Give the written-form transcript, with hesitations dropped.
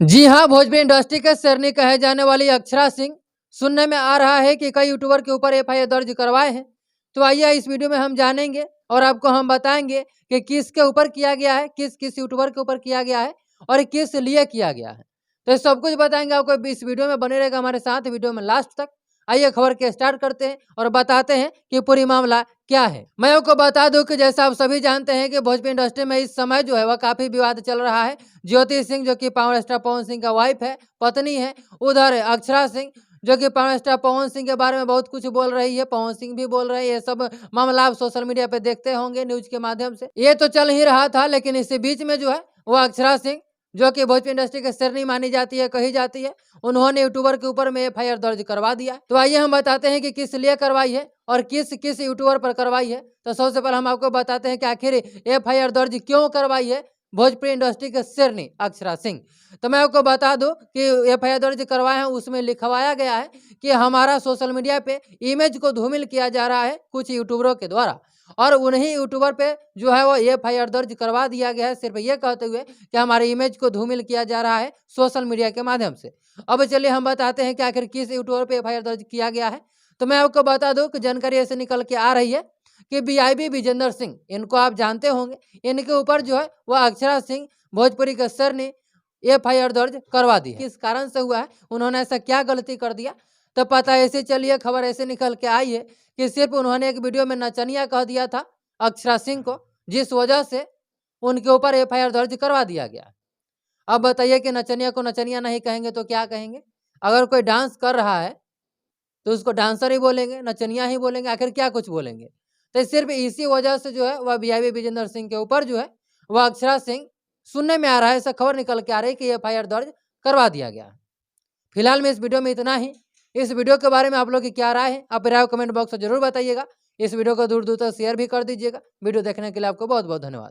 जी हाँ, भोजपुरी इंडस्ट्री के शेरनी कहे जाने वाली अक्षरा सिंह सुनने में आ रहा है कि कई यूट्यूबर के ऊपर एफआईआर दर्ज करवाए हैं। तो आइए इस वीडियो में हम जानेंगे और आपको हम बताएंगे कि किसके ऊपर किया गया है, किस किस यूट्यूबर के ऊपर किया गया है और किस लिए किया गया है। तो सब कुछ बताएंगे आपको, इस वीडियो में बने रहेगा हमारे साथ वीडियो में लास्ट तक। आइए खबर के स्टार्ट करते हैं और बताते हैं कि पूरी मामला क्या है। मैं आपको बता दूं कि जैसा आप सभी जानते हैं कि भोजपुरी इंडस्ट्री में इस समय जो है वह काफी विवाद चल रहा है। ज्योति सिंह जो कि पावर स्टार पवन सिंह का वाइफ है, पत्नी है, उधर अक्षरा सिंह जो कि पावर स्टार पवन सिंह के बारे में बहुत कुछ बोल रही है, पवन सिंह भी बोल रहे हैं। ये सब मामला आप सोशल मीडिया पे देखते होंगे न्यूज के माध्यम से। ये तो चल ही रहा था, लेकिन इसी बीच में जो है वो अक्षरा सिंह जो कि भोजपुरी इंडस्ट्री के शेरनी मानी जाती है, कही जाती है, उन्होंने यूट्यूबर के ऊपर में एफआईआर दर्ज करवा दिया। तो आइए हम बताते हैं कि किस लिए करवाई है और किस किस यूट्यूबर पर करवाई है। तो सबसे पहले हम आपको बताते हैं कि आखिर एफआईआर दर्ज क्यों करवाई है भोजपुरी इंडस्ट्री के शेरनी अक्षरा सिंह। तो मैं आपको बता दूं कि एफआईआर दर्ज करवाए हैं, उसमें लिखवाया गया है कि हमारा सोशल मीडिया पे इमेज को धूमिल किया जा रहा है कुछ यूट्यूबरों के द्वारा, और उन्हीं यूट्यूबर पे जो है वो एफआईआर दर्ज करवा दिया गया है, सिर्फ ये कहते हुए कि हमारे इमेज को धूमिल किया जा रहा है सोशल मीडिया के माध्यम से। अब चलिए हम बताते हैं कि आखिर किस यूट्यूबर पे एफआईआर दर्ज किया गया है। तो मैं आपको बता दूं कि जानकारी ऐसे निकल के आ रही है कि बीआईबी विजेंद्र सिंह, इनको आप जानते होंगे, इनके ऊपर जो है वह अक्षरा सिंह भोजपुरी के सर ने एफआईआर दर्ज करवा दी है। किस कारण से हुआ है, उन्होंने ऐसा क्या गलती कर दिया, तो पता ऐसे चलिए खबर ऐसे निकल के आई है कि सिर्फ उन्होंने एक वीडियो में नचनिया कह दिया था अक्षरा सिंह को, जिस वजह से उनके ऊपर एफआईआर दर्ज करवा दिया गया। अब बताइए कि नचनिया को नचनिया नहीं कहेंगे तो क्या कहेंगे? अगर कोई डांस कर रहा है तो उसको डांसर ही बोलेंगे, नचनिया ही बोलेंगे, आखिर क्या कुछ बोलेंगे? तो सिर्फ इसी वजह से जो है वह बीआईबी विजेंद्र सिंह के ऊपर जो है वह अक्षरा सिंह, सुनने में आ रहा है, ऐसा खबर निकल के आ रही है कि एफआईआर दर्ज करवा दिया गया है। फिलहाल में इस वीडियो में इतना ही। इस वीडियो के बारे में आप लोग की क्या राय है, आप राय कमेंट बॉक्स में जरूर बताइएगा। इस वीडियो को दूर दूर तक शेयर भी कर दीजिएगा। वीडियो देखने के लिए आपको बहुत बहुत धन्यवाद।